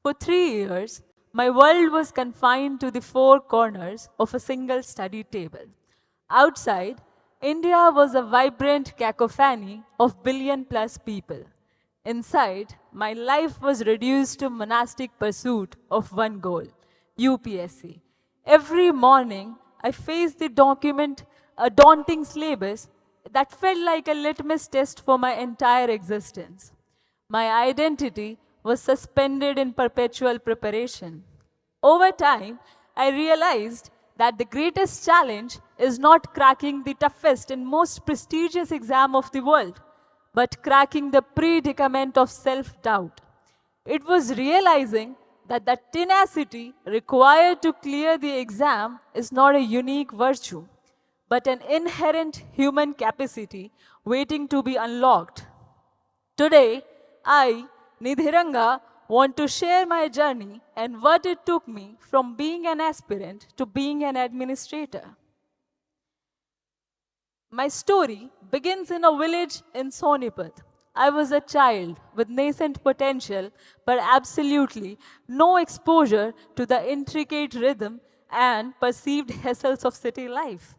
For 3 years, my world was confined to the four corners of a single study table. Outside, India was a vibrant cacophony of billion plus people. Inside, my life was reduced to monastic pursuit of one goal, UPSC. Every morning, I faced the document, a daunting syllabus that felt like a litmus test for my entire existence. My identity was suspended in perpetual preparation. Over time, I realized that the greatest challenge is not cracking the toughest and most prestigious exam of the world, but cracking the predicament of self doubt. It was realizing that the tenacity required to clear the exam is not a unique virtue, but an inherent human capacity waiting to be unlocked. Today, I, NIDHI, want to share my journey and what it took me from being an aspirant to being an administrator. My story begins in a village in Sonipat. I was a child with nascent potential, but absolutely no exposure to the intricate rhythm and perceived hassles of city life.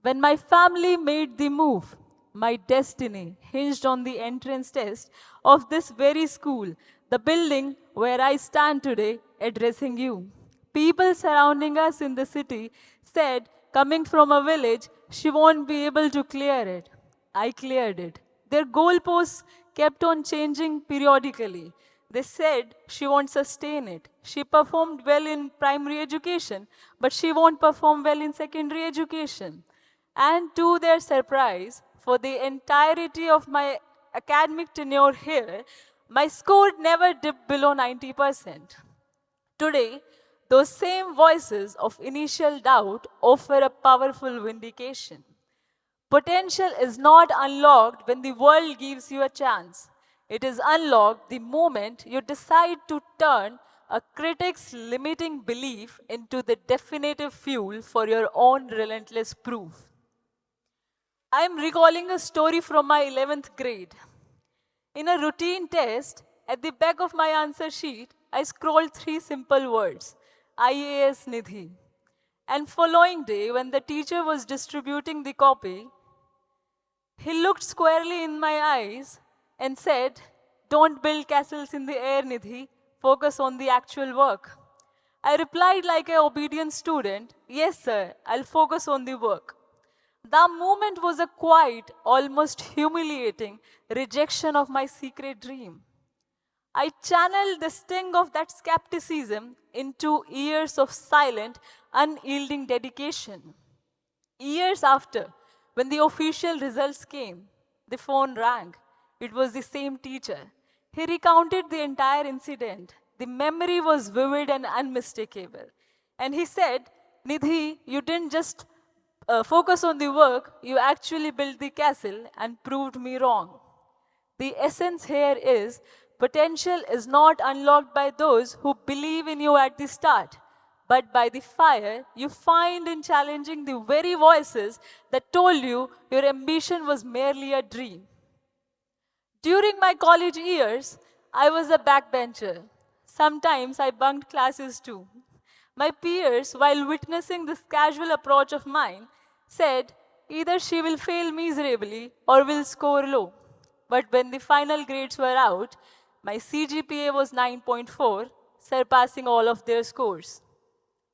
When my family made the move, my destiny hinged on the entrance test of this very school, the building where I stand today addressing you. People surrounding us in the city said, coming from a village, she won't be able to clear it. I cleared it. Their goalposts kept on changing periodically. They said she won't sustain it. She performed well in primary education, but she won't perform well in secondary education. And to their surprise, for the entirety of my academic tenure here, my score never dipped below 90%. Today, those same voices of initial doubt offer a powerful vindication. Potential is not unlocked when the world gives you a chance. It is unlocked the moment you decide to turn a critic's limiting belief into the definitive fuel for your own relentless proof. I am recalling a story from my 11th grade. In a routine test, at the back of my answer sheet, I scrolled three simple words, IAS Nidhi. And following day, when the teacher was distributing the copy, he looked squarely in my eyes and said, "Don't build castles in the air, Nidhi. Focus on the actual work." I replied like an obedient student, "Yes, sir, I'll focus on the work." The moment was a quiet, almost humiliating rejection of my secret dream. I channeled the sting of that skepticism into years of silent, unyielding dedication. Years after, when the official results came, the phone rang. It was the same teacher. He recounted the entire incident. The memory was vivid and unmistakable. And he said, "Nidhi, you didn't just focus on the work, you actually built the castle and proved me wrong." The essence here is potential is not unlocked by those who believe in you at the start, but by the fire you find in challenging the very voices that told you your ambition was merely a dream. During my college years, I was a backbencher. Sometimes I bunked classes too. My peers, while witnessing this casual approach of mine, said either she will fail miserably or will score low. But when the final grades were out, my CGPA was 9.4, surpassing all of their scores.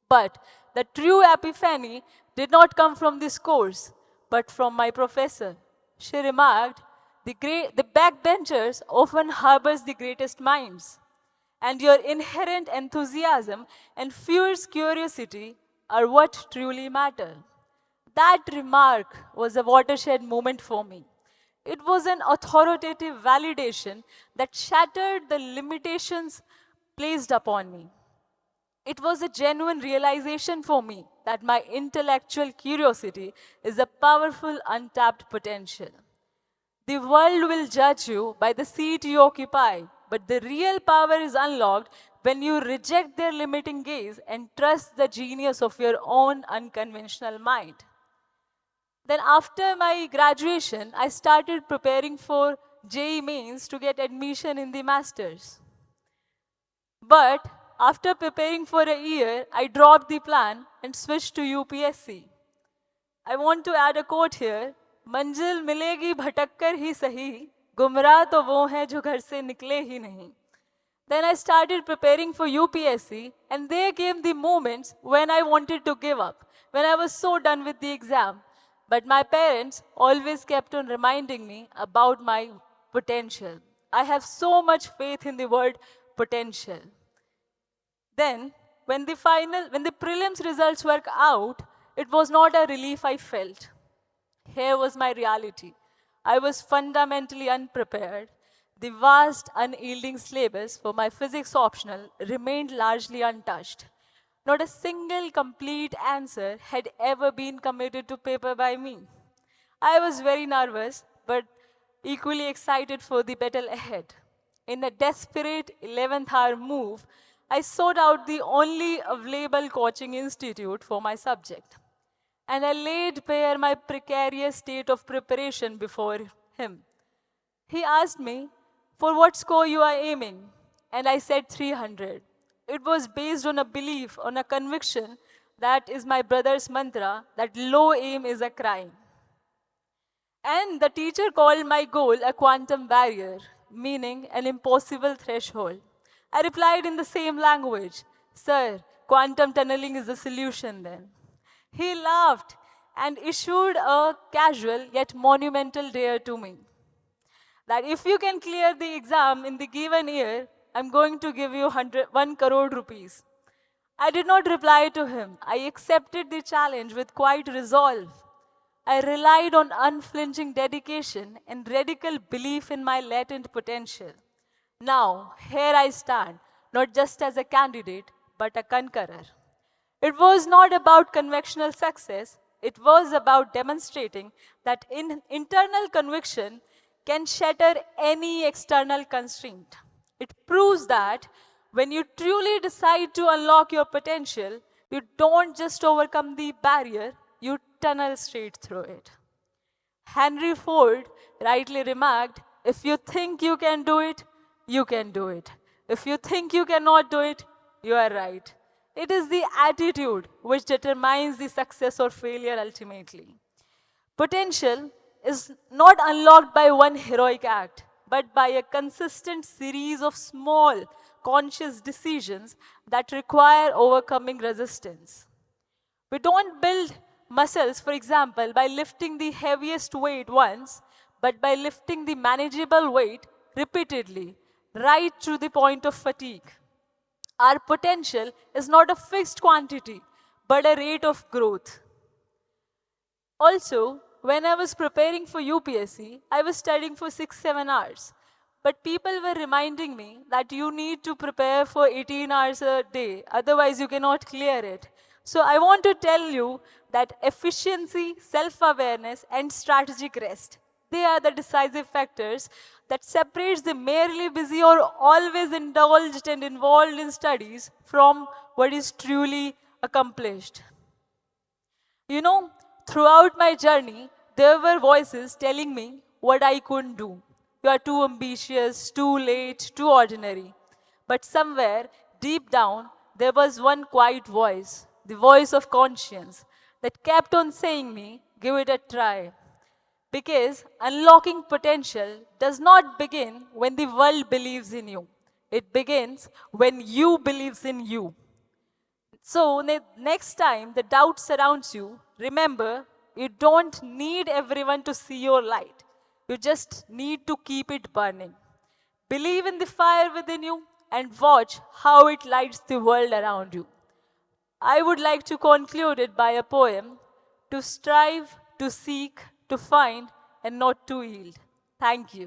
But the true epiphany did not come from the scores, but from my professor. She remarked, the backbenchers often harbors the greatest minds, and your inherent enthusiasm and fierce curiosity are what truly matter. That remark was a watershed moment for me. It was an authoritative validation that shattered the limitations placed upon me. It was a genuine realization for me that my intellectual curiosity is a powerful, untapped potential. The world will judge you by the seat you occupy, but the real power is unlocked when you reject their limiting gaze and trust the genius of your own unconventional mind. Then after my graduation, I started preparing for JEE mains to get admission in the masters. But after preparing for a year, I dropped the plan and switched to UPSC. I want to add a quote here. मंजिल मिलेगी भटक कर ही सही, गुमराह तो वो हैं जो घर से निकले ही नहीं. Then I started preparing for UPSC, and there came the moments when I wanted to give up, when I was so done with the exam. But my parents always kept on reminding me about my potential. I have so much faith in the word potential. Then, when the prelims results were out, it was not a relief I felt. Here was my reality. I was fundamentally unprepared. The vast, unyielding syllabus for my physics optional remained largely untouched. Not a single complete answer had ever been committed to paper by me. I was very nervous, but equally excited for the battle ahead. In a desperate 11th hour move, I sought out the only available coaching institute for my subject. And I laid bare my precarious state of preparation before him. He asked me, "For what score you are aiming?" And I said 300. It was based on a belief, on a conviction that is my brother's mantra, that low aim is a crime. And the teacher called my goal a quantum barrier, meaning an impossible threshold. I replied in the same language, "Sir, quantum tunneling is the solution then." He laughed and issued a casual yet monumental dare to me, that if you can clear the exam in the given year, I'm going to give you 1 crore rupees. I did not reply to him. I accepted the challenge with quiet resolve. I relied on unflinching dedication and radical belief in my latent potential. Now, here I stand, not just as a candidate, but a conqueror. It was not about conventional success. It was about demonstrating that internal conviction can shatter any external constraint. It proves that when you truly decide to unlock your potential, you don't just overcome the barrier, you tunnel straight through it. Henry Ford rightly remarked, "If you think you can do it, you can do it. If you think you cannot do it, you are right." It is the attitude which determines the success or failure ultimately. Potential is not unlocked by one heroic act, but by a consistent series of small, conscious decisions that require overcoming resistance. We don't build muscles, for example, by lifting the heaviest weight once, but by lifting the manageable weight repeatedly, right to the point of fatigue. Our potential is not a fixed quantity, but a rate of growth. Also, when I was preparing for UPSC, I was studying for 6-7 hours. But people were reminding me that you need to prepare for 18 hours a day, otherwise you cannot clear it. So I want to tell you that efficiency, self-awareness, and strategic rest, they are the decisive factors that separates the merely busy or always indulged and involved in studies from what is truly accomplished. You know, throughout my journey, there were voices telling me what I couldn't do. You are too ambitious, too late, too ordinary. But somewhere, deep down, there was one quiet voice, the voice of conscience, that kept on saying me, "Give it a try." Because unlocking potential does not begin when the world believes in you. It begins when you believes in you. So next time the doubt surrounds you, remember, you don't need everyone to see your light. You just need to keep it burning. Believe in the fire within you and watch how it lights the world around you. I would like to conclude it by a poem: "To strive, to seek, to find, and not to yield." Thank you.